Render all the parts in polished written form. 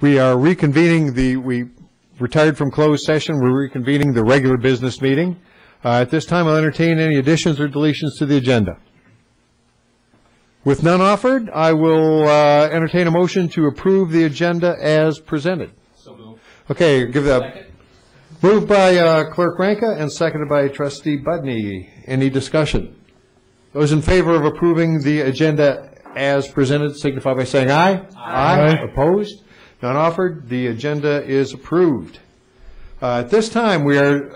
We are reconvening we retired from closed session. We're reconvening the regular business meeting. At this time, I'll entertain any additions or deletions to the agenda. With none offered, I will entertain a motion to approve the agenda as presented. So moved. Okay, give that. Moved by Clerk Ranka and seconded by Trustee Budney. Any discussion? Those in favor of approving the agenda as presented signify by saying aye. Aye. Opposed? None offered. The agenda is approved. At this time, we are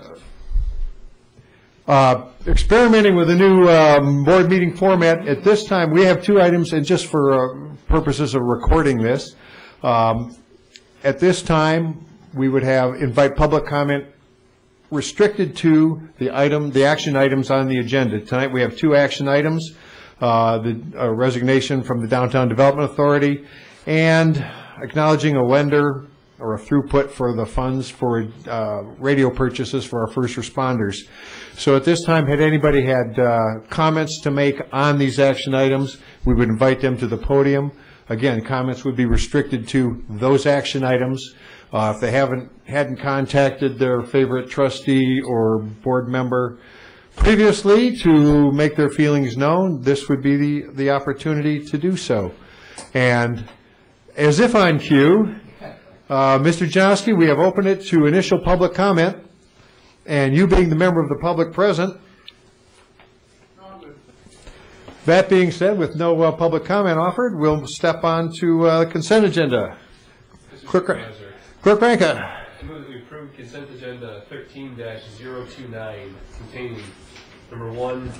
experimenting with a new board meeting format. At this time, we have 2 items, and just for purposes of recording this, at this time, we would invite public comment restricted to the action items on the agenda. Tonight, we have 2 action items. The resignation from the Downtown Development Authority and acknowledging a lender or a throughput for the funds for radio purchases for our first responders. So at this time, had anybody had comments to make on these action items, we would invite them to the podium. Again, comments would be restricted to those action items. If they hadn't contacted their favorite trustee or board member previously to make their feelings known, this would be the opportunity to do so. And as if on cue, Mr. Johnski, we have opened it to initial public comment, and you being the member of the public present, that being said, with no public comment offered, we'll step on to the consent agenda. Clerk Ranka. I move that we approve consent agenda 13-029 containing number 1,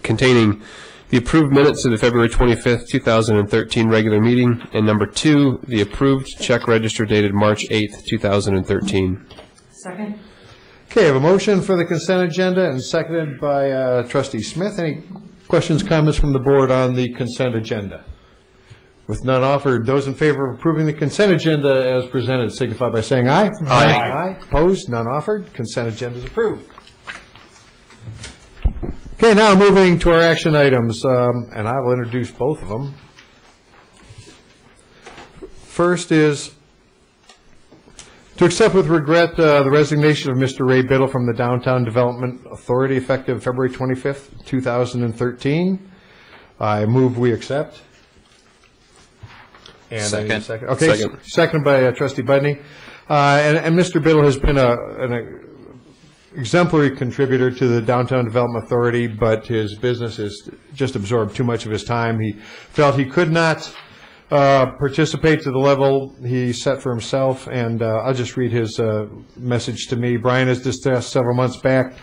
containing the approved minutes of the February 25th, 2013 regular meeting, and number 2, the approved check register dated March 8th, 2013. Second. Okay, I have a motion for the consent agenda and seconded by Trustee Smith. Any questions, comments from the board on the consent agenda? With none offered, those in favor of approving the consent agenda as presented signify by saying aye. Aye. Aye. Opposed? None offered. Consent agenda is approved. Okay, now moving to our action items, and I will introduce both of them. First is to accept with regret the resignation of Mr. Ray Biddle from the Downtown Development Authority effective February 25th, 2013. I move we accept. And second. Okay, second by Trustee Budney. And Mr. Biddle has been an exemplary contributor to the Downtown Development Authority, but his business has just absorbed too much of his time. He felt he could not participate to the level he set for himself, and I'll just read his message to me. Brian, as discussed several months back,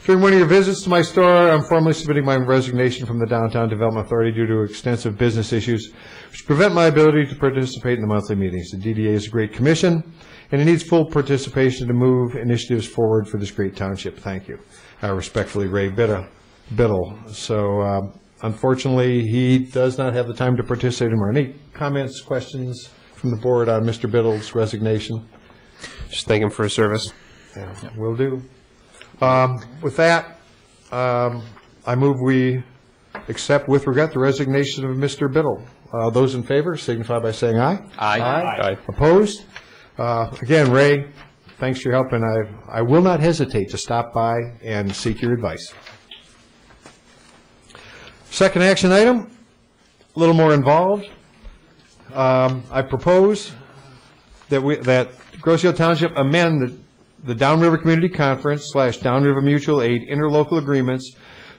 during one of your visits to my store, I'm formally submitting my resignation from the Downtown Development Authority due to extensive business issues which prevent my ability to participate in the monthly meetings. The DDA is a great commission, and it needs full participation to move initiatives forward for this great township. Thank you. Respectfully, Ray Biddle. So, unfortunately, he does not have the time to participate anymore. Any comments, questions from the board on Mr. Biddle's resignation? Just thank him for his service. Yeah, will do. With that, I move we accept with regret the resignation of Mr. Biddle. Those in favor signify by saying aye. Aye. Aye. Opposed? Again, Ray, thanks for your help, and I will not hesitate to stop by and seek your advice. Second action item, a little more involved. I propose that Grosse Ile Township amend the Downriver Community Conference / Downriver Mutual Aid interlocal agreements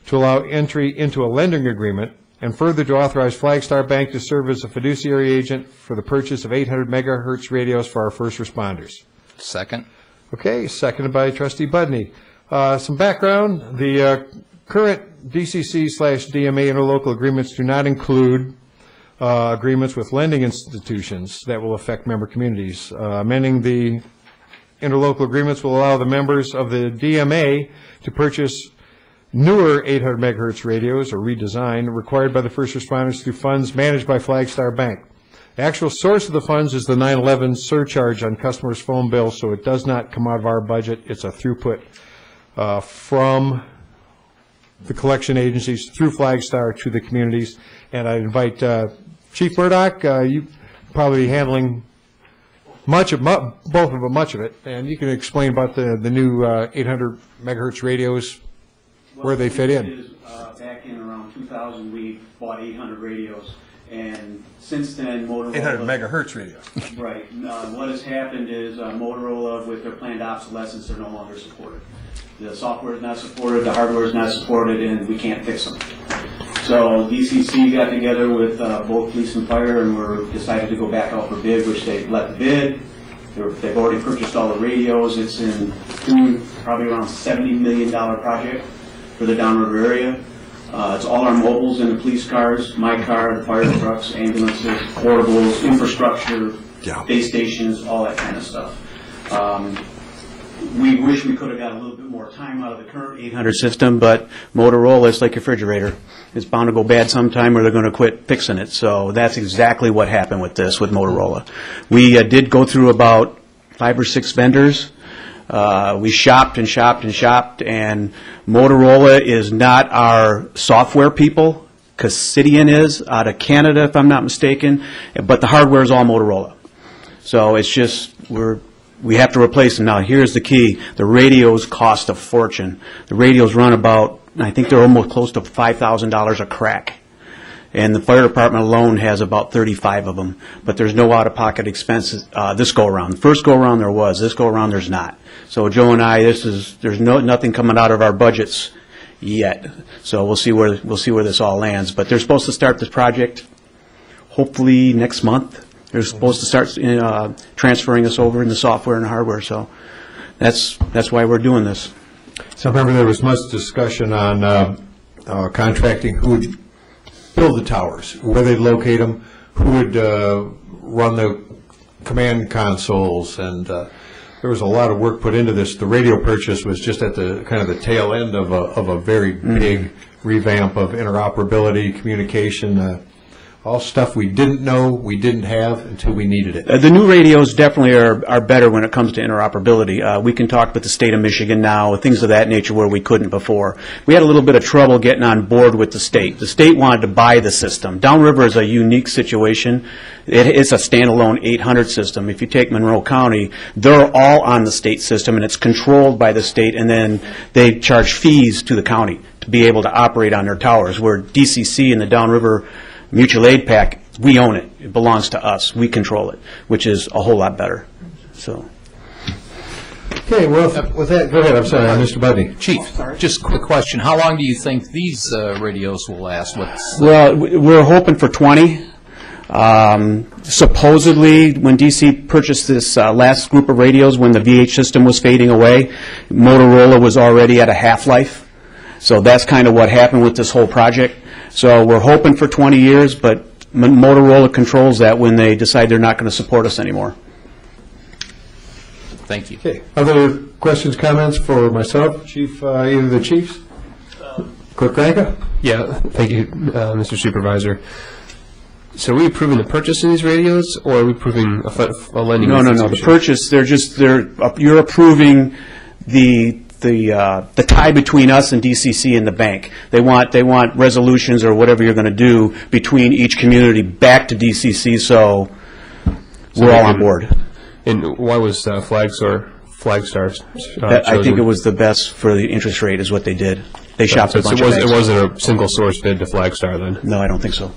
to allow entry into a lending agreement, and further to authorize Flagstar Bank to serve as a fiduciary agent for the purchase of 800 megahertz radios for our first responders. Second. Okay, seconded by Trustee Budney. Some background. The current DCC / DMA interlocal agreements do not include agreements with lending institutions that will affect member communities. Amending the interlocal agreements will allow the members of the DMA to purchase newer 800 megahertz radios, or redesign, required by the first responders through funds managed by Flagstar Bank. The actual source of the funds is the 9/11 surcharge on customers' phone bills, so it does not come out of our budget. It's a throughput from the collection agencies through Flagstar to the communities. And I invite Chief Murdoch, you probably handling both of them, much of it. And you can explain about the new 800 megahertz radios, where they fit in. Back in around 2000, we bought 800 radios, and since then, Motorola... 800 megahertz radios. Right. What has happened is Motorola, with their planned obsolescence, they're no longer supported. The software is not supported, the hardware is not supported, and we can't fix them. So DCC got together with both police and fire, and we're decided to go back out for bid, which they've let the bid. They've already purchased all the radios. It's in probably around $70 million project for the downriver area. It's all our mobiles in the police cars, my car, the fire trucks, ambulances, portables, infrastructure, base stations, all that kind of stuff. We wish we could have got a little bit more time out of the current 800 system, but Motorola is like a refrigerator. It's bound to go bad sometime or they're going to quit fixing it. So that's exactly what happened with this, with Motorola. We did go through about 5 or 6 vendors. We shopped and shopped and shopped, and Motorola is not our software people. Cassidian is out of Canada, if I'm not mistaken, but the hardware is all Motorola. So it's just we have to replace them. Now, here's the key. The radios cost a fortune. The radios run about, I think they're almost close to $5,000 a crack. And the fire department alone has about 35 of them. But there's no out-of-pocket expenses this go-around. The first go-around there was. This go-around there's not. So Joe and I, there's nothing coming out of our budgets yet. So we'll see where this all lands. But they're supposed to start this project hopefully next month. They're supposed to start transferring us over in the software and hardware. So that's why we're doing this. So I remember there was much discussion on contracting who would build the towers, where they'd locate them, who would run the command consoles, and there was a lot of work put into this. The radio purchase was just at the kind of the tail end of a very big revamp of interoperability, communication, all stuff we didn't know, we didn't have until we needed it. The new radios definitely are better when it comes to interoperability. We can talk with the state of Michigan now, things of that nature where we couldn't before. We had a little bit of trouble getting on board with the state. The state wanted to buy the system. Downriver is a unique situation. It's a standalone 800 system. If you take Monroe County, they're all on the state system, and it's controlled by the state, and then they charge fees to the county to be able to operate on their towers, where DCC and the Downriver Mutual Aid Pack, we own it. It belongs to us. We control it, which is a whole lot better. So. Okay, well, with that, go ahead. I'm sorry, Mr. Budney. Chief, just a quick question. How long do you think these radios will last? Well, we're hoping for 20. Supposedly, when DC purchased this last group of radios, when the VH system was fading away, Motorola was already at a half-life. So that's kind of what happened with this whole project. So we're hoping for 20 years, but Motorola controls that when they decide they're not going to support us anymore. Thank you. Okay. Other questions, comments for myself, Chief, either the chiefs? Clerk Ranka? Yeah, thank you, Mr. Supervisor. So are we approving the purchase of these radios, or are we approving a lending? No. The purchase, you're approving the tie between us and DCC and the bank. They want resolutions or whatever you're going to do between each community back to DCC, so we're all on board. And why was Flagstar I think it was the best for the interest rate is what they did. They shopped a bunch of banks. It wasn't a single source bid to Flagstar then? No, I don't think so.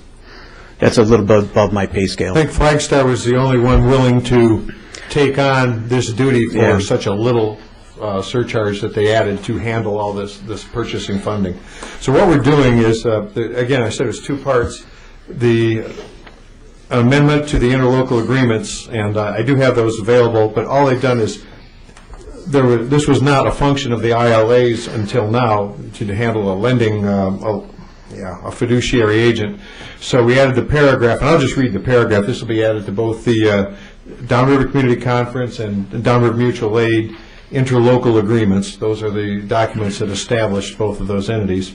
That's a little bit above my pay scale. I think Flagstar was the only one willing to take on this duty for such a little surcharge that they added to handle all this purchasing funding. So what we're doing is, again, I said it was 2 parts. The amendment to the interlocal agreements, and I do have those available, but all they've done is, this was not a function of the ILAs until now to handle a lending, a fiduciary agent. So we added the paragraph, and I'll just read the paragraph. This will be added to both the Downriver Community Conference and Downriver Mutual Aid interlocal agreements. Those are the documents that established both of those entities.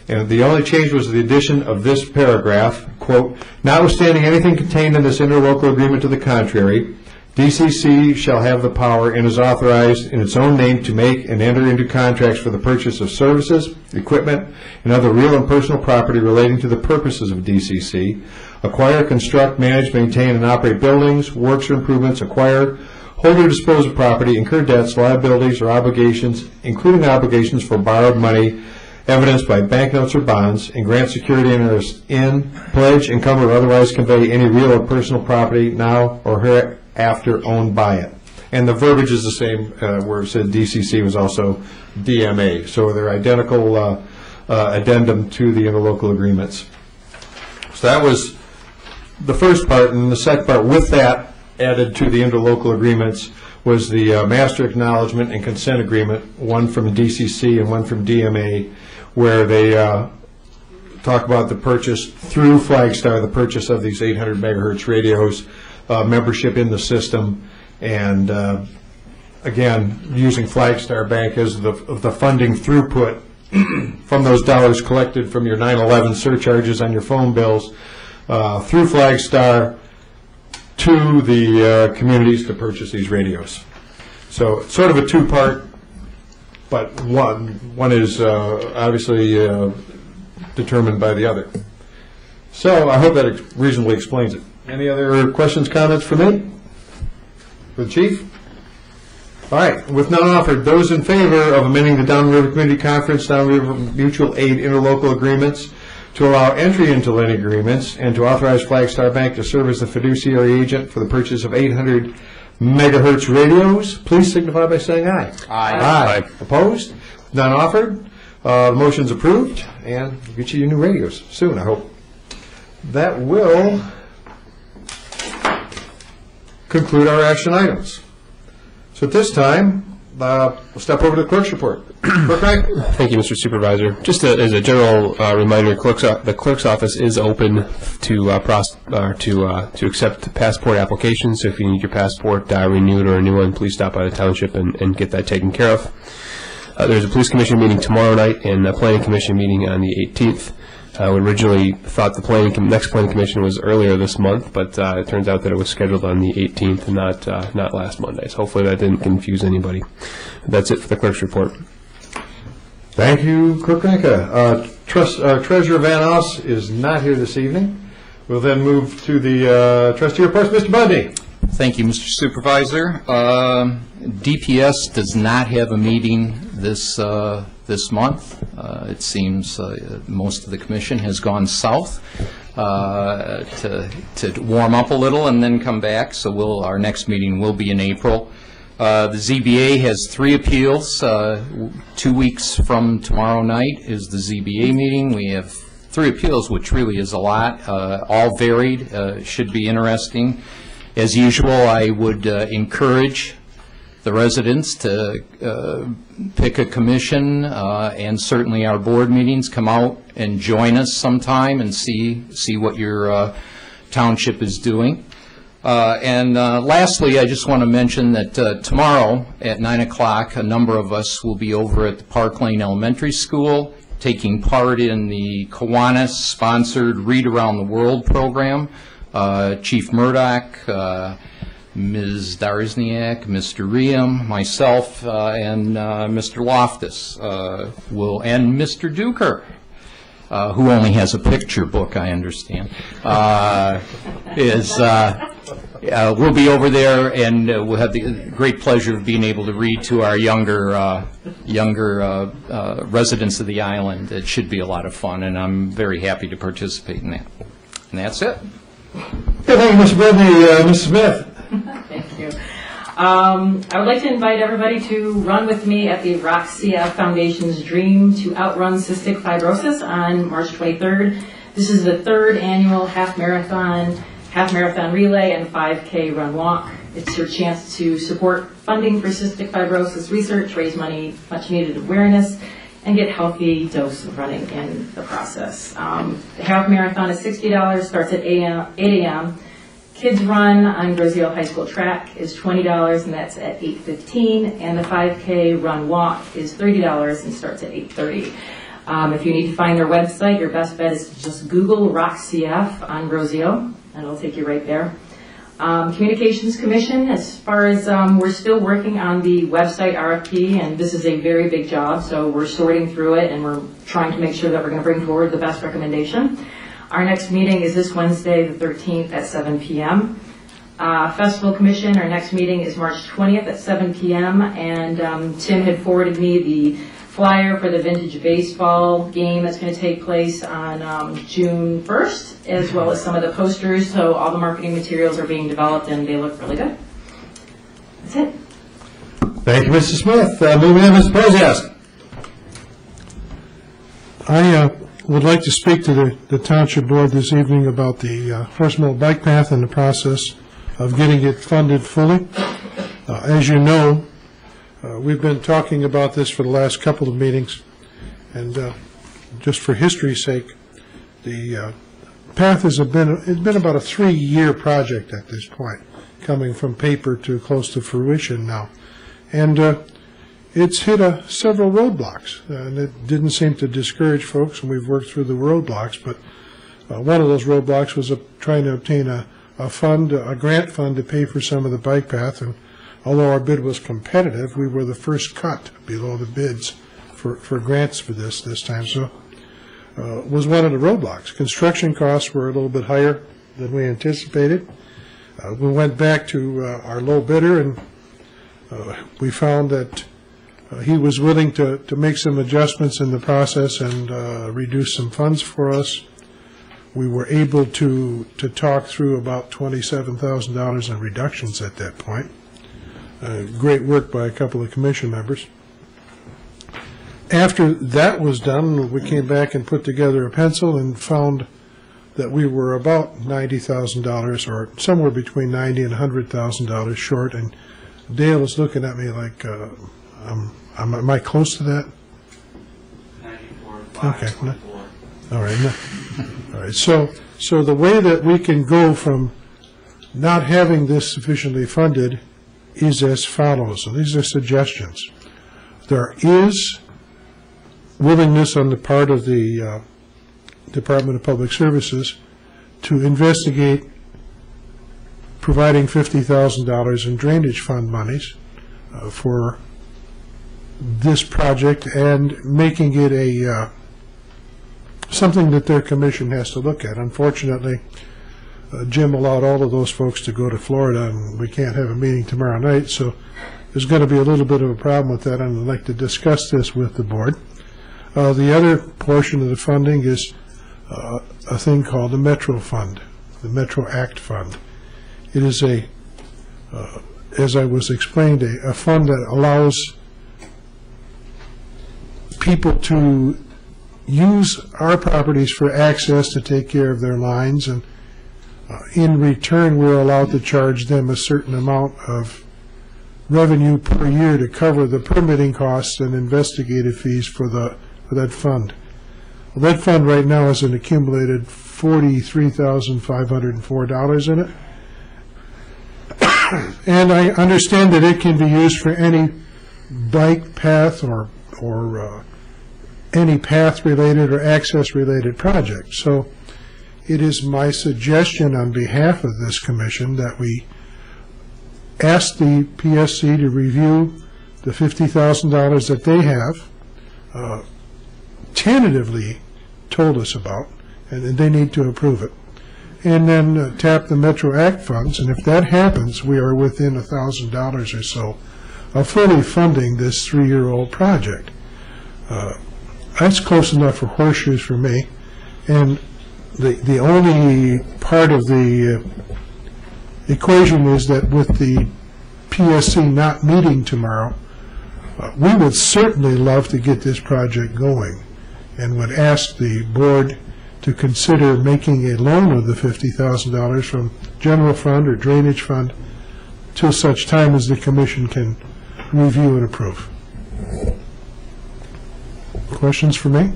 And the only change was the addition of this paragraph, quote, notwithstanding anything contained in this interlocal agreement to the contrary, DCC shall have the power and is authorized in its own name to make and enter into contracts for the purchase of services, equipment, and other real and personal property relating to the purposes of DCC, acquire, construct, manage, maintain, and operate buildings, works or improvements, acquire, hold or dispose of property, incur debts, liabilities, or obligations, including obligations for borrowed money, evidenced by banknotes or bonds, and grant security interest in, pledge, encumber, or otherwise convey any real or personal property now or hereafter owned by it. And the verbiage is the same where it said DCC was also DMA. So they're identical addendum to the interlocal agreements. So that was the first part, and the second part with that added to the interlocal agreements was the master acknowledgement and consent agreement, one from DCC and one from DMA, where they talk about the purchase through Flagstar, the purchase of these 800 megahertz radios, membership in the system, and again, using Flagstar Bank as the funding throughput from those dollars collected from your 9/11 surcharges on your phone bills through Flagstar to the communities to purchase these radios. So it's sort of a two-part, but one is obviously determined by the other. So I hope that reasonably explains it. Any other questions, comments for me? For the Chief? All right, with none offered, those in favor of amending the Downriver Community Conference Downriver Mutual Aid Interlocal Agreements to allow entry into lending agreements and to authorize Flagstar Bank to serve as the fiduciary agent for the purchase of 800 megahertz radios, please signify by saying aye. Aye. Aye. Opposed? None offered. The motion's approved, and we'll get you your new radios soon, I hope. That will conclude our action items. So at this time, we'll step over to the clerk's report. Clerk Wright? Thank you, Mr. Supervisor. Just as a general reminder, the clerk's office is open to accept passport applications. So if you need your passport renewed or a new one, please stop by the township and get that taken care of. There's a police commission meeting tomorrow night and a planning commission meeting on the 18th. We originally thought the next planning commission was earlier this month, but it turns out that it was scheduled on the 18th and not last Monday. So hopefully that didn't confuse anybody. That's it for the clerk's report. Thank you, Clerk Ranka. Treasurer Van Oss is not here this evening. We'll then move to the trustee reports. Mr. Bundy. Thank you, Mr. Supervisor. DPS does not have a meeting this month. It seems most of the commission has gone south to warm up a little and then come back. So our next meeting will be in April. The ZBA has 3 appeals. 2 weeks from tomorrow night is the ZBA meeting. We have 3 appeals, which really is a lot. All varied. Should be interesting. As usual, I would encourage the residents to pick a commission and certainly our board meetings. Come out and join us sometime and see what your township is doing. And lastly, I just want to mention that tomorrow at 9 o'clock, a number of us will be over at the Park Lane Elementary School taking part in the Kiwanis-sponsored Read Around the World program. Chief Murdoch, Ms. Darzniak, Mr. Riem, myself, and Mr. Loftus and Mr. Duker, who only has a picture book, I understand, we'll be over there, and we'll have the great pleasure of being able to read to our younger residents of the island. It should be a lot of fun, and I'm very happy to participate in that. And that's it. Okay, thank you, Mr. Bradley. Ms. Smith. Thank you. I would like to invite everybody to run with me at the Rock CF Foundation's Dream to Outrun Cystic Fibrosis on March 23rd. This is the 3rd annual half marathon relay, and 5K run walk. It's your chance to support funding for cystic fibrosis research, raise money, much needed awareness, and get a healthy dose of running in the process. The half marathon is $60, starts at 8 a.m. Kids run on Grosio High School track is $20, and that's at 8:15. And the 5K run walk is $30 and starts at 8:30. If you need to find their website, your best bet is to just Google Rock CF on Grosio, and it'll take you right there. Communications Commission, as far as we're still working on the website RFP, and this is a very big job, so we're sorting through it and we're trying to make sure that we're going to bring forward the best recommendation. Our next meeting is this Wednesday, the 13th at 7 p.m. Festival Commission, our next meeting is March 20th at 7 p.m. And Tim had forwarded me the flyer for the vintage baseball game that's going to take place on June 1st, as well as some of the posters. So all the marketing materials are being developed and they look really good. That's it. Thank you, Mr. Smith. Moving on, Mr. Prosiask. I would like to speak to the Township Board this evening about the Horse Mill Bike Path and the process of getting it funded fully. As you know, we've been talking about this for the last couple of meetings, and just for history's sake, the path it's been about a 3-year project at this point, coming from paper to close to fruition now. And it's hit several roadblocks, and it didn't seem to discourage folks, and we've worked through the roadblocks, but one of those roadblocks was trying to obtain a grant fund to pay for some of the bike path, and although our bid was competitive, we were the first cut below the bids for grants for this time, so was one of the roadblocks. Construction costs were a little bit higher than we anticipated. We went back to our low bidder, and we found that he was willing to make some adjustments in the process and reduce some funds for us. We were able to talk through about $27,000 in reductions at that point. Great work by a couple of commission members. After that was done, we came back and put together a pencil and found that we were about $90,000, or somewhere between $90,000 and $100,000 short. And Dale is looking at me like, am I close to that? 94. Okay. All right. No. All right. So the way that we can go from not having this sufficiently funded is as follows. So these are suggestions. There is willingness on the part of the Department of Public Services to investigate providing $50,000 in drainage fund monies for this project and making it a something that their commission has to look at. Unfortunately, Jim allowed all of those folks to go to Florida, and we can't have a meeting tomorrow night, so there's going to be a little bit of a problem with that, and I'd like to discuss this with the board. The other portion of the funding is a thing called the Metro Fund, the Metro Act Fund. It is as I was explained, a fund that allows people to use our properties for access to take care of their lines, and in return we're allowed to charge them a certain amount of revenue per year to cover the permitting costs and investigative fees for that fund. Well, that fund right now has an accumulated $43,504 in it. And I understand that it can be used for any bike path or any path-related or access-related project. So it is my suggestion on behalf of this commission that we ask the PSC to review the $50,000 that they have tentatively told us about, and they need to approve it, and then tap the Metro Act funds, and if that happens, we are within $1,000 or so of fully funding this 3-year-old project. That's close enough for horseshoes for me, and the only part of the equation is that with the PSC not meeting tomorrow, we would certainly love to get this project going, and would ask the board to consider making a loan of the $50,000 from general fund or drainage fund till such time as the commission can review and approve. Questions for me?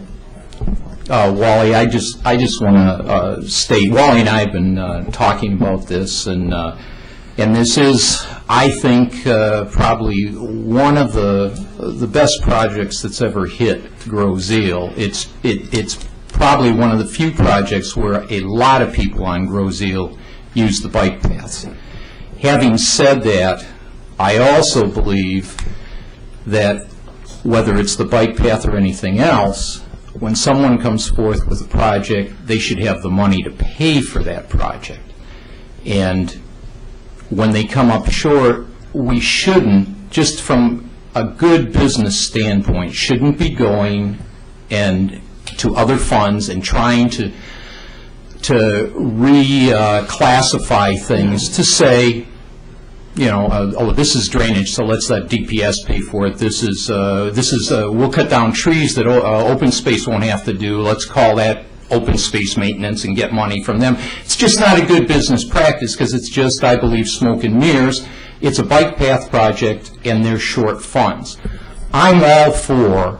Wally, I just want to state, Wally and I have been talking about this, and this is, I think, probably one of the best projects that's ever hit Groseal. It's probably one of the few projects where a lot of people on Groseal use the bike paths. Having said that, I also believe that whether it's the bike path or anything else, when someone comes forth with a project, they should have the money to pay for that project. And when they come up short, we shouldn't, just from a good business standpoint, shouldn't be going and to other funds and trying to reclassify things to say, you know, oh, this is drainage, so let's let DPS pay for it. This is we'll cut down trees that open space won't have to do. Let's call that open space maintenance and get money from them. It's just not a good business practice, because it's just, I believe, smoke and mirrors. It's a bike path project, and they're short funds. I'm all for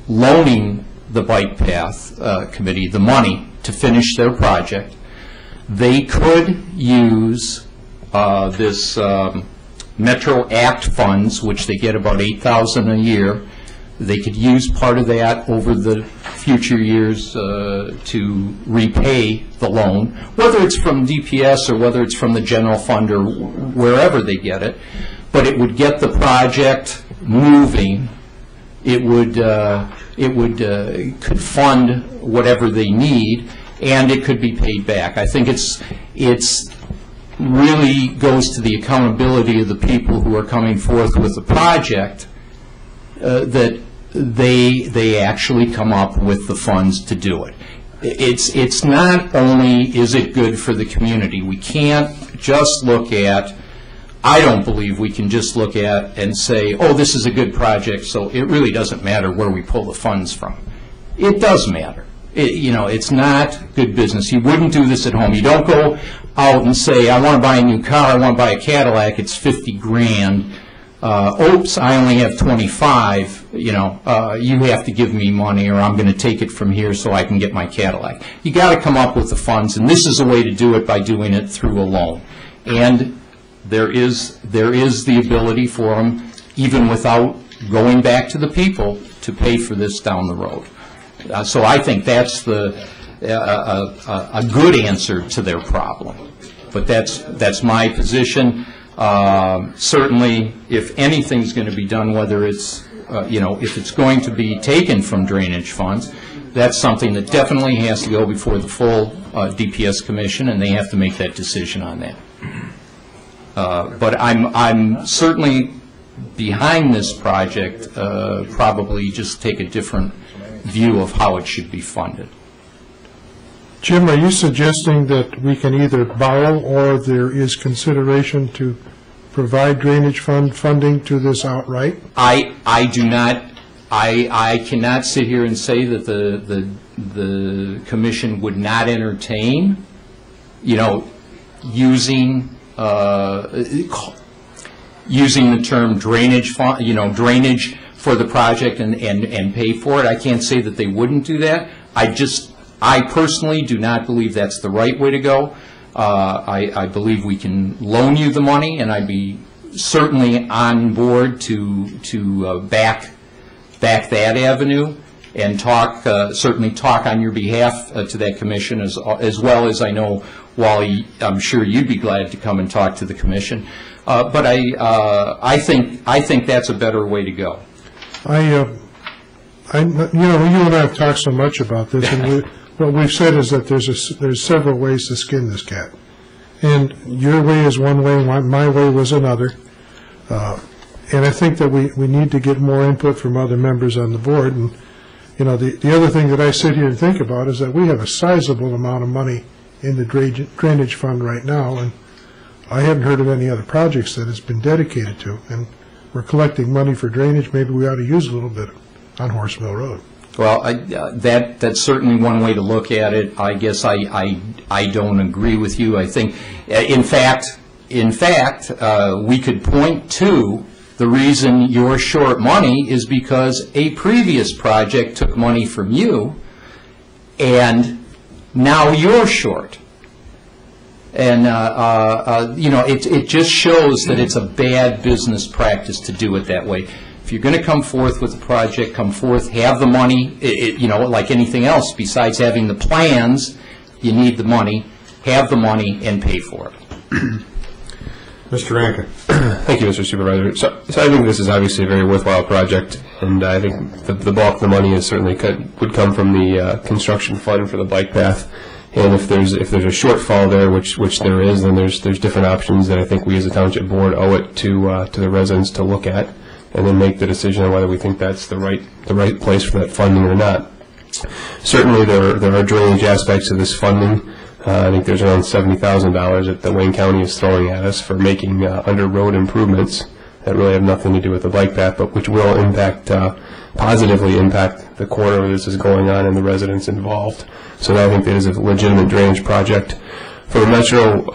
loaning the bike path committee the money to finish their project. They could use this Metro Act funds, which they get about $8,000 a year. They could use part of that over the future years to repay the loan, whether it's from DPS or whether it's from the general fund or wherever they get it. But it would get the project moving. It could fund whatever they need, and it could be paid back. I think it's really goes to the accountability of the people who are coming forth with the project, that they actually come up with the funds to do it. It's not only is it good for the community. We can't just look at, I don't believe we can just look at and say, oh, this is a good project, so it really doesn't matter where we pull the funds from. It does matter. You know, it's not good business. You wouldn't do this at home. You don't go out and say, I want to buy a new car, I want to buy a Cadillac, it's 50 grand. Oops, I only have 25, you know, you have to give me money or I'm going to take it from here so I can get my Cadillac. You got to come up with the funds, and this is a way to do it by doing it through a loan. And there is the ability for them, even without going back to the people, to pay for this down the road. So I think that's a good answer to their problem. But that's my position. Certainly, if anything's going to be done, whether it's, you know, if it's going to be taken from drainage funds, that's something that definitely has to go before the full DPS commission, and they have to make that decision on that. But I'm certainly behind this project, probably just take a different view of how it should be funded. Jim, are you suggesting that we can either borrow or there is consideration to provide drainage fund funding to this outright? I do not. I cannot sit here and say that the commission would not entertain, you know, using the term drainage fund, you know, drainage for the project and pay for it. I can't say that they wouldn't do that. I personally do not believe that's the right way to go. I believe we can loan you the money, and I'd be certainly on board to back that avenue and certainly talk on your behalf to that commission, as well as I know, Wally, I'm sure you'd be glad to come and talk to the commission. But I think that's a better way to go. You know, you and I have talked so much about this, and what we've said is that there's several ways to skin this cat, and your way is one way, my way was another, and I think that we need to get more input from other members on the board. And you know, the other thing that I sit here and think about is that we have a sizable amount of money in the drainage fund right now, and I haven't heard of any other projects that it's been dedicated to, and we're collecting money for drainage. Maybe we ought to use a little bit on Horse Mill Road. Well, that's certainly one way to look at it. I guess I don't agree with you. I think, in fact, we could point to the reason you're short money is because a previous project took money from you, and now you're short. And you know, it just shows that it's a bad business practice to do it that way. If you're going to come forth with a project, come forth, have the money. You know, like anything else, besides having the plans, you need the money. Have the money and pay for it. Mr. Rankin. Thank you, Mr. Supervisor. So I think this is obviously a very worthwhile project, and I think the bulk of the money is certainly would come from the construction fund for the bike path. And if there's a shortfall there, which there is, then there's different options that I think we as a township board owe it to the residents to look at, and then make the decision on whether we think that's the right place for that funding or not. Certainly, there are drainage aspects of this funding. I think there's around $70,000 that Wayne County is throwing at us for making under road improvements that really have nothing to do with the bike path, but which will positively impact the corner where this is going on and the residents involved. So I think that is a legitimate drainage project. For a Metro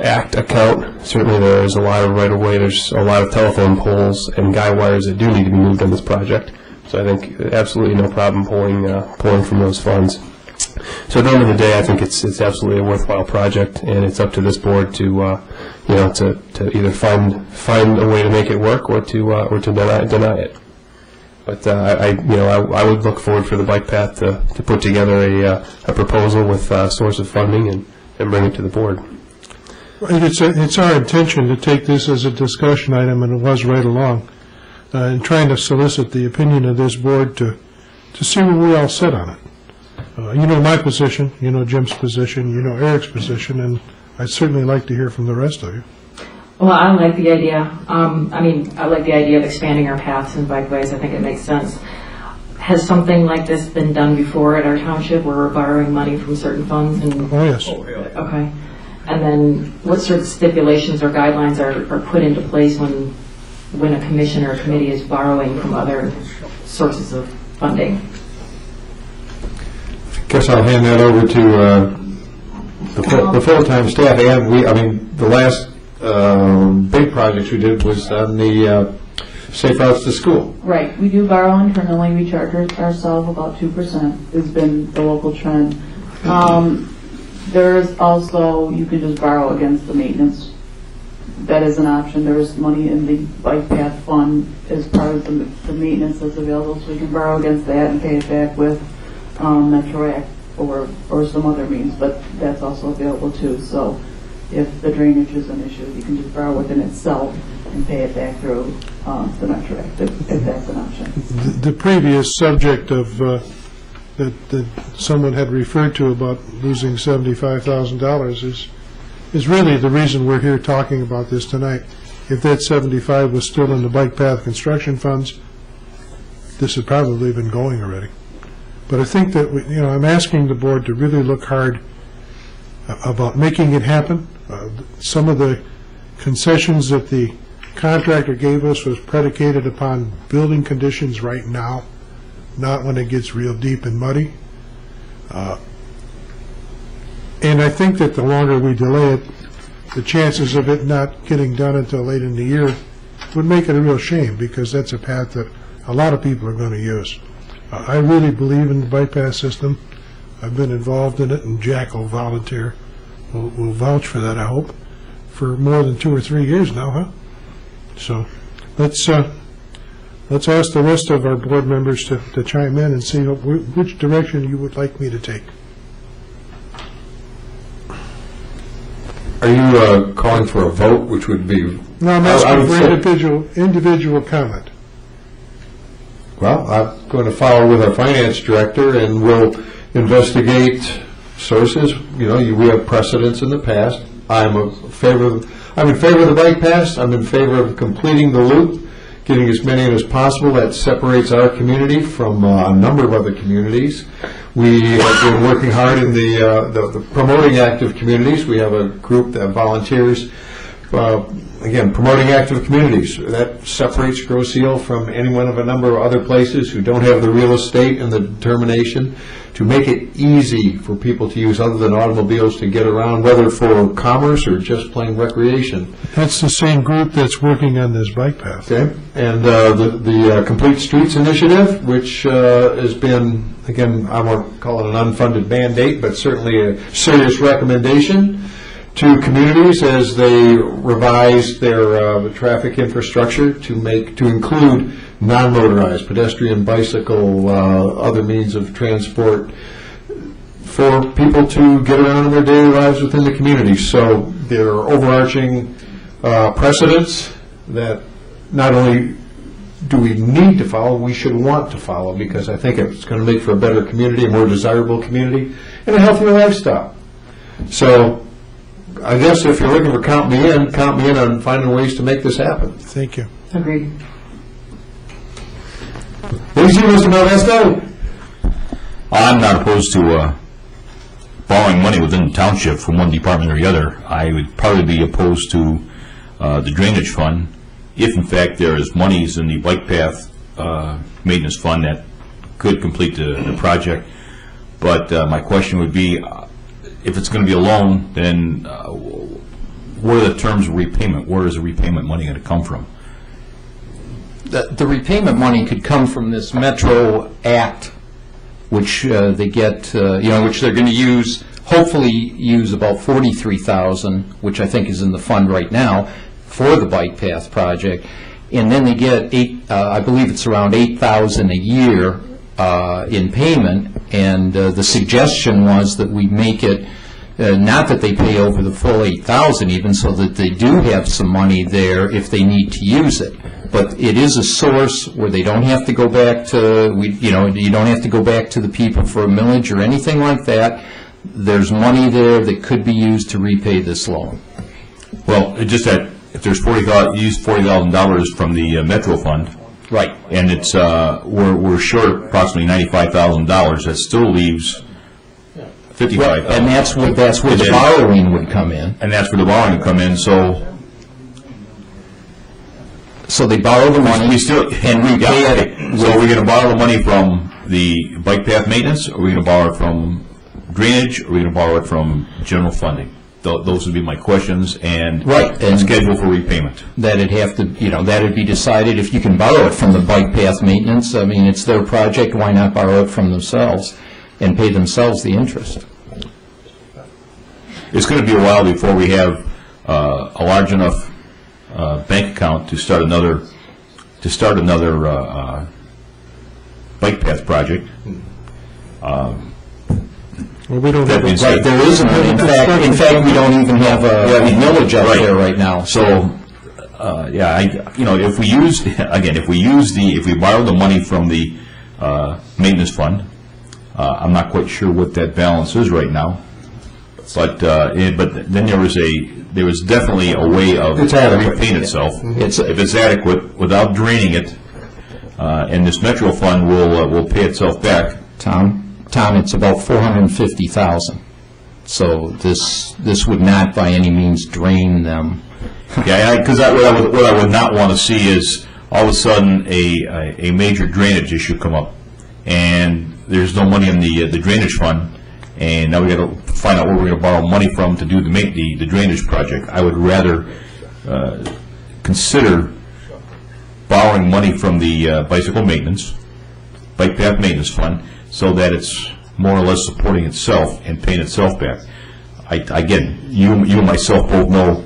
Act account, certainly there is a lot of right-of-way. There's a lot of telephone poles and guy wires that do need to be moved on this project. So I think absolutely no problem pulling from those funds. So at the end of the day, I think it's absolutely a worthwhile project, and it's up to this board to to either find a way to make it work or to deny it. But I would look forward for the bike path to put together a proposal with a source of funding and bring it to the board. It's our intention to take this as a discussion item, and it was right along, and trying to solicit the opinion of this board to see where we all sit on it. You know my position, you know Jim's position, you know Eric's position, and I'd certainly like to hear from the rest of you. Well, I like the idea. I like the idea of expanding our paths and bikeways. I think it makes sense. Has something like this been done before at our township where we're borrowing money from certain funds? Oh, yes. Okay. And then what sort of stipulations or guidelines are put into place when a commission or a committee is borrowing from other sources of funding? I guess I'll hand that over to the full-time staff. And the last big projects we did was on the safe routes to school. Right. We do borrow internally. We charge ourselves about 2% has been the local trend. There's also, you can just borrow against the maintenance. That is an option. There's money in the bike path fund as part of the maintenance that's available, so we can borrow against that and pay it back with Metro Act or some other means, but that's also available too. So if the drainage is an issue, you can just borrow within itself and pay it back through the Metro Act if that's an option. The previous subject of that someone had referred to about losing $75,000 is really the reason we're here talking about this tonight. If that 75 was still in the bike path construction funds, this had probably been going already. But I think that I'm asking the board to really look hard about making it happen. Some of the concessions that the contractor gave us was predicated upon building conditions right now, not when it gets real deep and muddy. And I think that the longer we delay it, the chances of it not getting done until late in the year would make it a real shame, because that's a path that a lot of people are going to use. I really believe in the bypass system. I've been involved in it, and Jack will volunteer, will vouch for that, I hope, for more than 2 or 3 years now, huh? So let's ask the rest of our board members to chime in and see which direction you would like me to take. Are you calling for a vote, which would be... No, I'm asking for individual comment. Well, I'm going to follow with our finance director, and we'll investigate sources. We have precedents in the past. I'm in favor of the bike pass. I'm in favor of completing the loop, getting as many in as possible. That separates our community from a number of other communities. We have been working hard in the promoting active communities. We have a group that volunteers, again, promoting active communities. That separates Grosse Ile from any one of a number of other places who don't have the real estate and the determination to make it easy for people to use other than automobiles to get around, whether for commerce or just plain recreation. That's the same group that's working on this bike path. Okay, and the Complete Streets Initiative, which has been, again, I won't call it an unfunded mandate, but certainly a serious recommendation to communities as they revise their traffic infrastructure to include non-motorized, pedestrian, bicycle, other means of transport for people to get around in their daily lives within the community. So there are overarching precedents that not only do we need to follow, we should want to follow, because I think it's going to make for a better community, a more desirable community, and a healthier lifestyle. So I guess if you're looking for count me in on finding ways to make this happen. Thank you. Agreed. Easy, Mr. Malvesto. I'm not opposed to borrowing money within the township from one department or the other. I would probably be opposed to the drainage fund, if in fact there is monies in the bike path maintenance fund that could complete the project. But my question would be, if it's going to be a loan, then what are the terms of repayment? Where is the repayment money going to come from? The repayment money could come from this Metro Act, which they get, which they're going to use, hopefully use about $43,000, which I think is in the fund right now, for the bike path project. And then they get I believe it's around $8,000 a year in payment. And the suggestion was that we make it, not that they pay over the full $8,000 even, so that they do have some money there if they need to use it. But it is a source where they don't have to go back to, you don't have to go back to the people for a millage or anything like that. There's money there that could be used to repay this loan. Well, it's just that if there's $40,000 from the Metro Fund, right, and it's we're short approximately $95,000, that still leaves $55,000. And that's where the borrowing would come in. And that's where the borrowing would come in. So they borrow the money and repay it. So are we going to borrow the money from the bike path maintenance, or are we going to borrow it from drainage, or are we going to borrow it from general funding? Those would be my questions, and schedule for repayment. That'd have to, that'd be decided. If you can borrow it from the bike path maintenance, I mean, it's their project, why not borrow it from themselves and pay themselves the interest? It's going to be a while before we have a large enough bank account to start another bike path project. Well, we don't have there isn't. In fact, we don't even have a millage out there right now. So, if we borrow the money from the maintenance fund, I'm not quite sure what that balance is right now. But then there was definitely a way of repaying itself. If it's adequate without draining it, and this Metro Fund will pay itself back. Tom, it's about $450,000. So this would not by any means drain them. Yeah, because what I would not want to see is all of a sudden a major drainage issue come up, and there's no money in the drainage fund, and now we got to find out where we're going to borrow money from to do the drainage project. I would rather consider borrowing money from the bike path maintenance fund, so that it's more or less supporting itself and paying itself back. Again, you and myself both know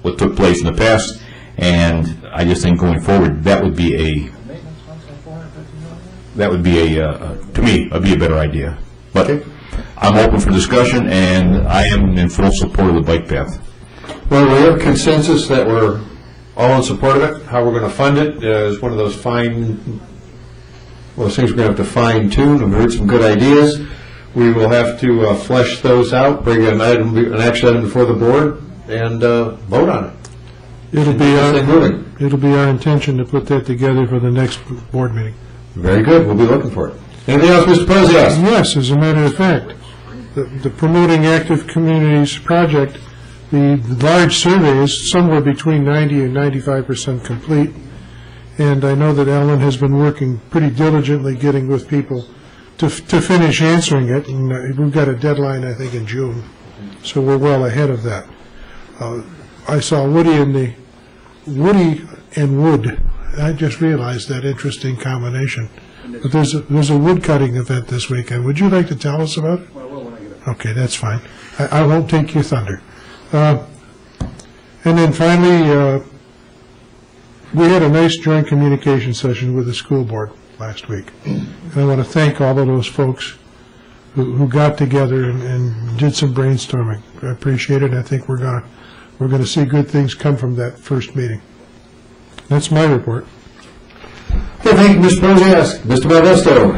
what took place in the past, and I just think going forward that would be to me, a better idea. But I'm open for discussion, and I am in full support of the bike path. Well, we have consensus that we're all in support of it. How we're going to fund it is one of those things we're going to have to fine-tune. We've heard some good ideas. We will have to flesh those out, bring an action item before the board, and vote on it. It'll be our intention to put that together for the next board meeting. Very good. We'll be looking for it. Anything else, Mr. President? Yes, as a matter of fact. The Promoting Active Communities project, the large survey is somewhere between 90 and 95% complete. And I know that Alan has been working pretty diligently getting with people to finish answering it. And we've got a deadline, I think, in June. So we're well ahead of that. I saw Woody and Wood. I just realized that interesting combination. But there's a wood cutting event this weekend. Would you like to tell us about it? Well, I will when I get it. Okay, that's fine. I won't take your thunder. And then finally, we had a nice joint communication session with the school board last week. And I want to thank all of those folks who got together and did some brainstorming. I appreciate it. I think we're going to we're going to see good things come from that first meeting. That's my report. Okay, thank you, Mr. Proziask. Mr. Modesto.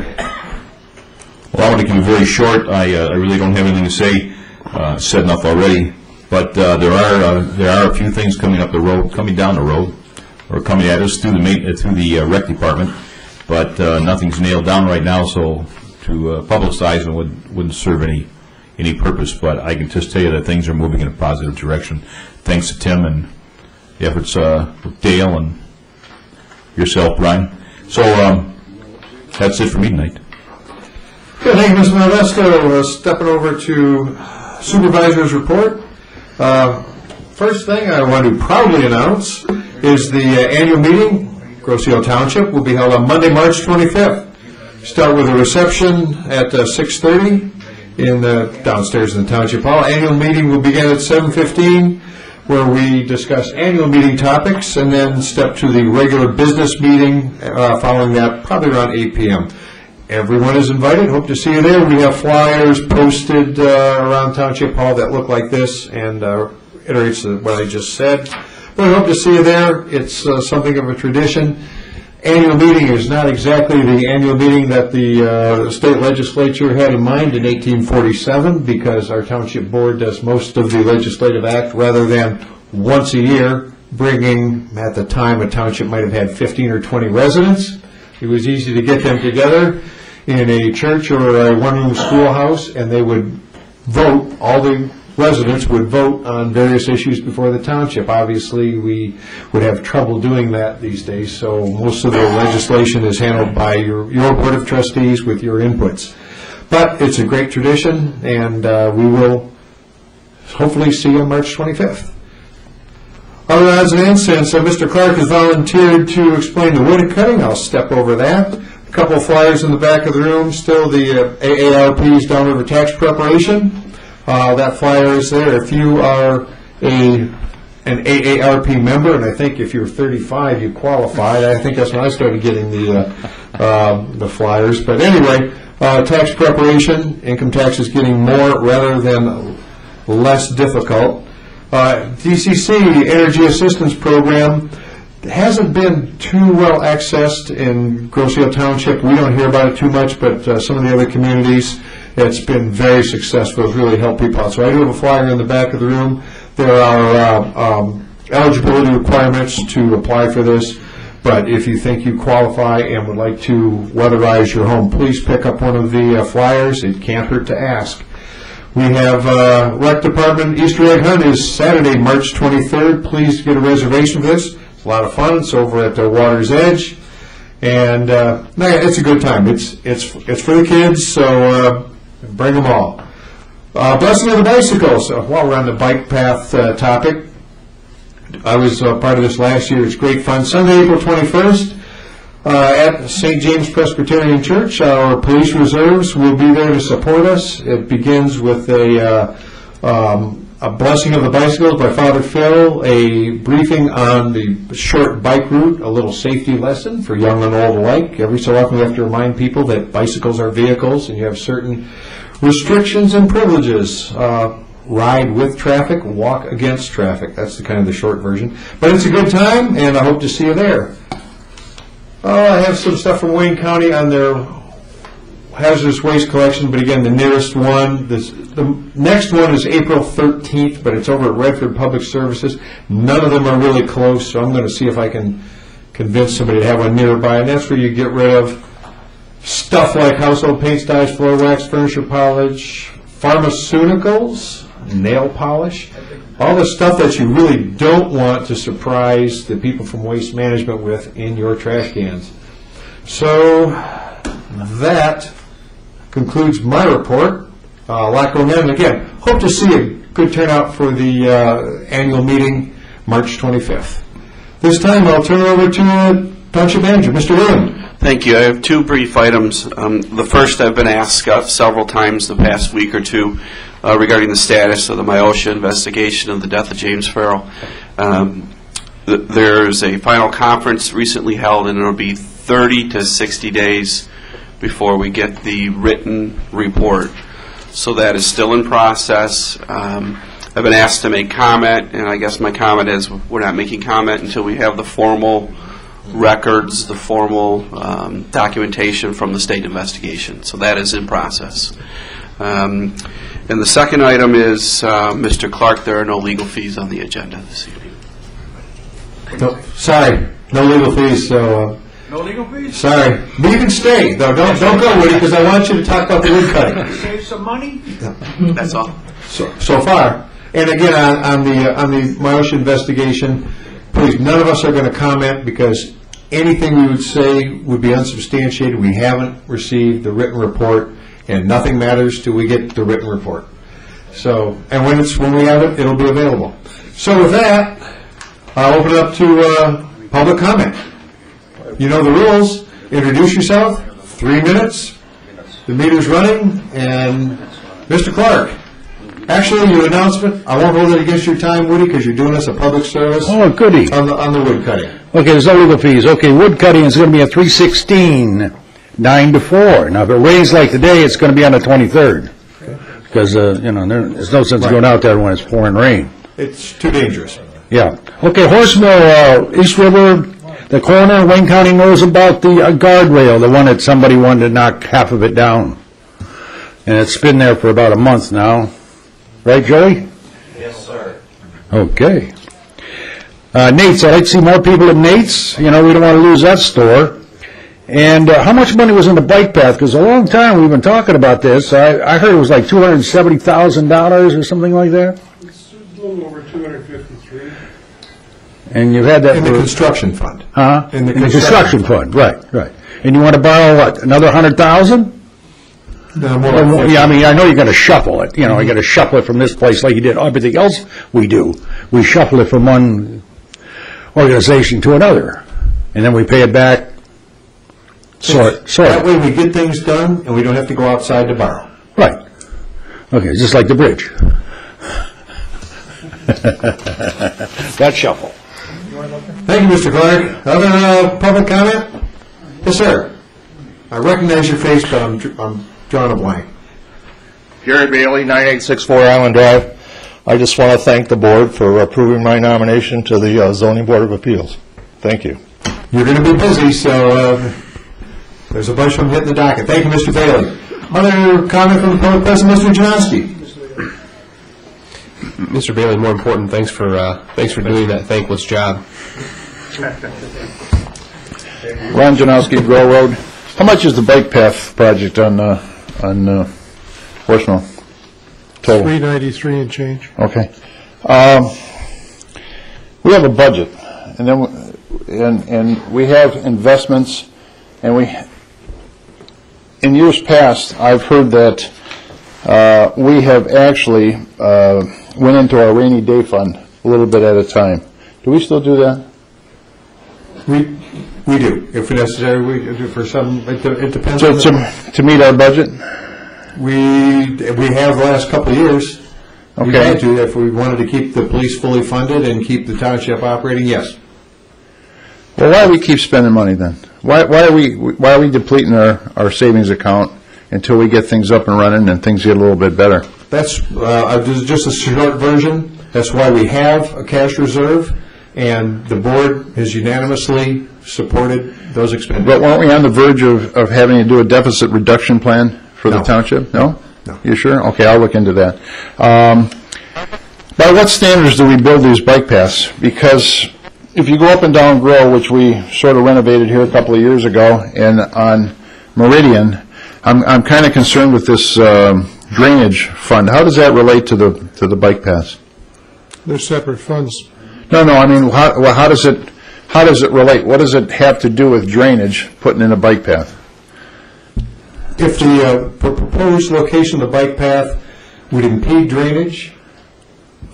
Well, I want to keep it very short. I really don't have anything to say. Said enough already. But there are a few things coming down the road, or coming at us through the rec department. But nothing's nailed down right now, so to publicize it wouldn't serve any purpose. But I can just tell you that things are moving in a positive direction, thanks to Tim and the efforts with Dale and yourself, Brian. So that's it for me tonight. Good, thank you, Mr. Modesto. Stepping over to Supervisor's report. First thing I want to proudly announce is the annual meeting, Grosse Township, will be held on Monday, March 25th. Start with a reception at 6:30 downstairs in the Township Hall. Annual meeting will begin at 7:15, where we discuss annual meeting topics, and then step to the regular business meeting following that, probably around 8 p.m. Everyone is invited. Hope to see you there. We have flyers posted around Township Hall that look like this and iterates what I just said. But I hope to see you there. It's something of a tradition. Annual meeting is not exactly the annual meeting that the state legislature had in mind in 1847, because our township board does most of the legislative act rather than once a year, bringing, at the time, a township might have had 15 or 20 residents. It was easy to get them together in a church or a one-room schoolhouse, and they would vote. All the residents would vote on various issues before the township. Obviously, we would have trouble doing that these days, so most of the legislation is handled by your Board of Trustees with your inputs. But it's a great tradition, and we will hopefully see you on March 25th. Other odds and ends, since Mr. Clark has volunteered to explain the wood cutting, I'll step over that. A couple of flyers in the back of the room, still the AARP's Downriver Tax Preparation. That flyer is there. If you are an AARP member, and I think if you're 35, you qualify. I think that's when I started getting the flyers. But anyway, tax preparation, income tax is getting more rather than less difficult. DCC, Energy Assistance Program, hasn't been too well accessed in Grosse Township. We don't hear about it too much, but some of the other communities, it's been very successful. It's really helped people out. So I do have a flyer in the back of the room. There are eligibility requirements to apply for this, but if you think you qualify and would like to weatherize your home, please pick up one of the flyers. It can't hurt to ask. We have Rec Department Easter egg hunt is Saturday, March 23rd. Please get a reservation for this. It's a lot of fun. It's over at the Water's Edge, and it's a good time. It's for the kids, so bring them all. Blessing of the bicycles. While we're on the bike path topic, I was part of this last year. It's great fun. Sunday, April 21st. At St. James Presbyterian Church, our police reserves will be there to support us. It begins with a blessing of the bicycles by Father Phil, a briefing on the short bike route, a little safety lesson for young and old alike. Every so often we have to remind people that bicycles are vehicles and you have certain restrictions and privileges. Ride with traffic, walk against traffic. That's the kind of the short version. But it's a good time, and I hope to see you there. I have some stuff from Wayne County on their hazardous waste collection, but again, the nearest one, the next one is April 13th, but it's over at Redford Public Services. None of them are really close, so I'm going to see if I can convince somebody to have one nearby, and that's where you get rid of stuff like household paints, dyes, floor wax, furniture polish, pharmaceuticals, nail polish, all the stuff that you really don't want to surprise the people from Waste Management with in your trash cans. So that concludes my report. A lot going on. And again, hope to see a good turnout for the annual meeting, March 25th. This time I'll turn it over to Township Manager, Mr. William. Thank you. I have two brief items. The first, I've been asked several times the past week or two regarding the status of the MIOSHA investigation of the death of James Farrell. There's a final conference recently held, and it'll be 30 to 60 days before we get the written report. So that is still in process. I I've been asked to make comment, and I guess my comment is we're not making comment until we have the formal records, the formal documentation from the state investigation. So that is in process. And the second item is, Mr. Clark, there are no legal fees on the agenda this evening. No, sorry, no legal fees, so... No legal fees? Sorry. But you can stay, though. Don't go, Woody, because I want you to talk about the wood cutting. Save some money? That's all. So far. And again, on the Myosha investigation, please, none of us are going to comment because anything we would say would be unsubstantiated. We haven't received the written report, and nothing matters till we get the written report. So, and when we have it, it'll be available. So with that, I'll open it up to public comment. You know the rules. Introduce yourself. 3 minutes. The meter's running, and Mr. Clark. Actually, your announcement, I won't hold it against your time, Woody, because you're doing us a public service. Oh, goody. On the wood cutting. Okay, there's no legal fees. Okay, wood cutting is going to be at 3/16, 9 to 4. Now, if it rains like today, it's going to be on the 23rd. Because, there's no sense going out there when it's pouring rain. It's too dangerous. Yeah. Okay, Horse Mill, East River, the corner, Wayne County knows about the guardrail, the one that somebody wanted to knock half of it down. And it's been there for about a month now. Right, Joey? Yes, sir. Okay. Nate's, I'd like to see more people at Nate's. We don't want to lose that store. And how much money was in the bike path? Because a long time we've been talking about this. I heard it was like $270,000 or something like that. It's a little over 253. And you've had that in the construction fund. Huh? In the construction fund, right. And you want to borrow what? Another 100,000? No, yeah, I mean, I know you're going to shuffle it. You're going to shuffle it from this place like you did everything else we do. We shuffle it from one organization to another, and then we pay it back. Sort. That way we get things done, and we don't have to go outside to borrow. Right. Okay, just like the bridge. That shuffle. Thank you, Mr. Clark. Other public comment? Yes, sir. I recognize your face, but I'm drawing a blank. Gary Bailey, 9864 Island Drive. I just want to thank the board for approving my nomination to the Zoning Board of Appeals. Thank you. You're going to be busy, so there's a bunch of them hitting the docket. Thank you, Mr. Bailey. Other comment from the public president, Mr. Janowski. Mr. Bailey, more important, thanks for doing that thankless job. Ron Janowski, Grow Road. How much is the bike path project on Horse Mill? Total? 393 and change. Okay. We have a budget, and we have investments, and in years past, I've heard that we have actually went into our rainy day fund a little bit at a time. Do we still do that? We do. If necessary, we do for some. It depends. So to meet our budget? We have the last couple of years. Okay. We had to if we wanted to keep the police fully funded and keep the township operating. Yes. Well, why do we keep spending money then? Why are we depleting our savings account until we get things up and running and things get a little bit better? That's just a short version. That's why we have a cash reserve, and the board has unanimously supported those expenditures. But weren't we on the verge of having to do a deficit reduction plan for the No. township? No? No. You sure? Okay, I'll look into that. By what standards do we build these bike paths? Because if you go up and down Grow, which we sort of renovated here a couple of years ago, and on Meridian, I'm kind of concerned with this drainage fund. How does that relate to the bike paths? They're separate funds. No, I mean, how does it relate? What does it have to do with drainage, putting in a bike path? If the proposed location of the bike path would impede drainage,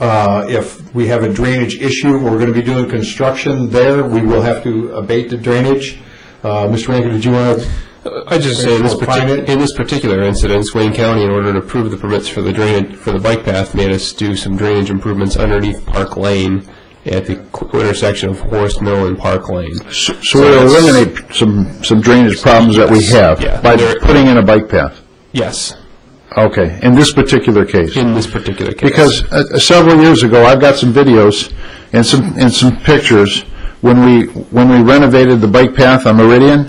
if we have a drainage issue, we're going to be doing construction there, we will have to abate the drainage. Mr. Rankin, did you want to? I just say in this particular incident, Wayne County, in order to approve the permits for the bike path, made us do some drainage improvements underneath Park Lane at the intersection of Horse Mill and Park Lane. So we'll eliminate some drainage problems that we have by putting in a bike path. Yes. Okay, in this particular case? In this particular case. Because several years ago, I've got some videos and some pictures when we renovated the bike path on Meridian,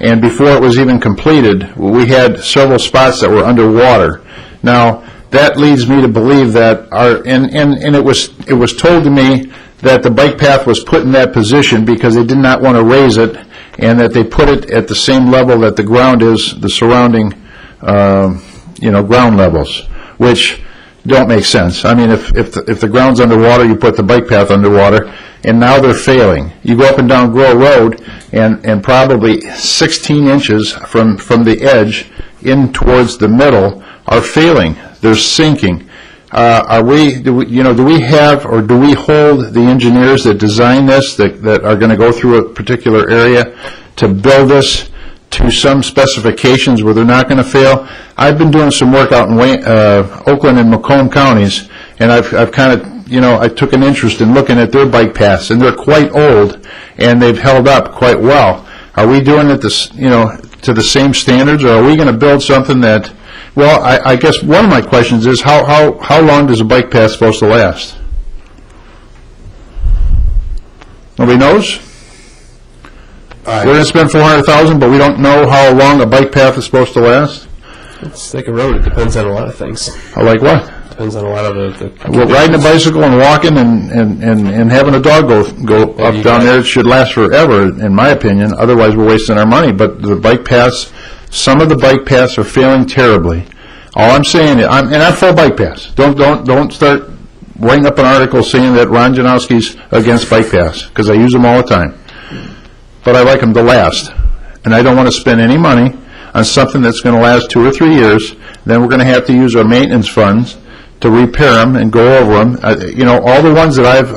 and before it was even completed, we had several spots that were underwater. Now, that leads me to believe that and it was told to me that the bike path was put in that position because they did not want to raise it, and that they put it at the same level that the ground is, the surrounding, ground levels, which don't make sense. I mean, if the ground's underwater, you put the bike path underwater, and now they're failing. You go up and down Grow Road, and probably 16 inches from the edge in towards the middle are failing. They're sinking. Do we have, or do we hold the engineers that design this, that are going to go through a particular area to build this to some specifications where they're not going to fail? I've been doing some work out in Oakland and Macomb counties, and I've kind of, I took an interest in looking at their bike paths, and they're quite old, and they've held up quite well. Are we doing it to the same standards, or are we going to build something that, well, I guess one of my questions is, how long does a bike path supposed to last? Nobody knows? We're going to spend $400,000, but we don't know how long a bike path is supposed to last? It's like a road. It depends on a lot of things. Like what? Depends on a lot of the Well, riding a bicycle and walking and having a dog go up down there, it should last forever, in my opinion. Otherwise, we're wasting our money. But the bike paths, some of the bike paths are failing terribly. All I'm saying is, I'm for bike paths. Don't start writing up an article saying that Ron Janowski's against bike paths, because I use them all the time. But I like them to last, and I don't want to spend any money on something that's going to last 2 or 3 years. Then we're going to have to use our maintenance funds to repair them and go over them. All the ones that I've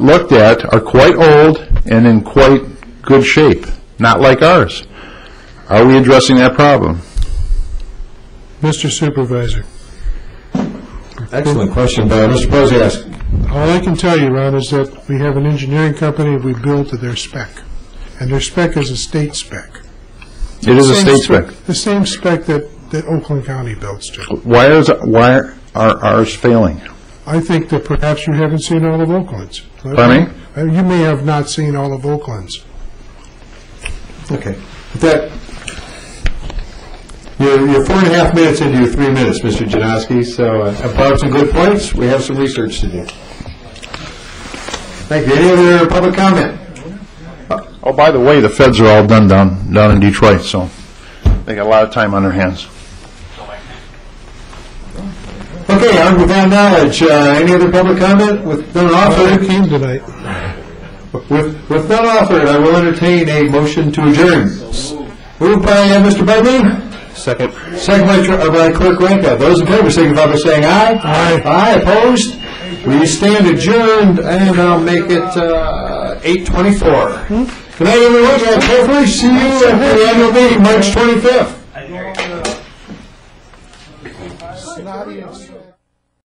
looked at are quite old and in quite good shape, not like ours. Are we addressing that problem? Mr. Supervisor. Excellent question, Mr. Posiask. All I can tell you, Ron, is that we have an engineering company we build to their spec, and their spec is a state spec. It is a state spec. The same spec that Oakland County builds to. Why are ours failing? I think that perhaps you haven't seen all of Oakland's. Pardon me? You may have not seen all of Oakland's. Okay. With that, you're 4.5 minutes into your 3 minutes, Mr. Janowski, so I brought up some good points. We have some research to do. Thank you. Any other public comment? Oh, by the way, the feds are all done down in Detroit, so they got a lot of time on their hands. Okay, armed with that knowledge, any other public comment? With none offered, Who came tonight? with none offered, I will entertain a motion to adjourn. Moved by Mr. Bugby. Second. Second by Clerk Ranka. Those in favor signify by saying aye. Aye. Aye. Opposed? We stand adjourned, and I'll make it 8:24. Good night, everyone. Hopefully see you at the annual meeting, March 25th.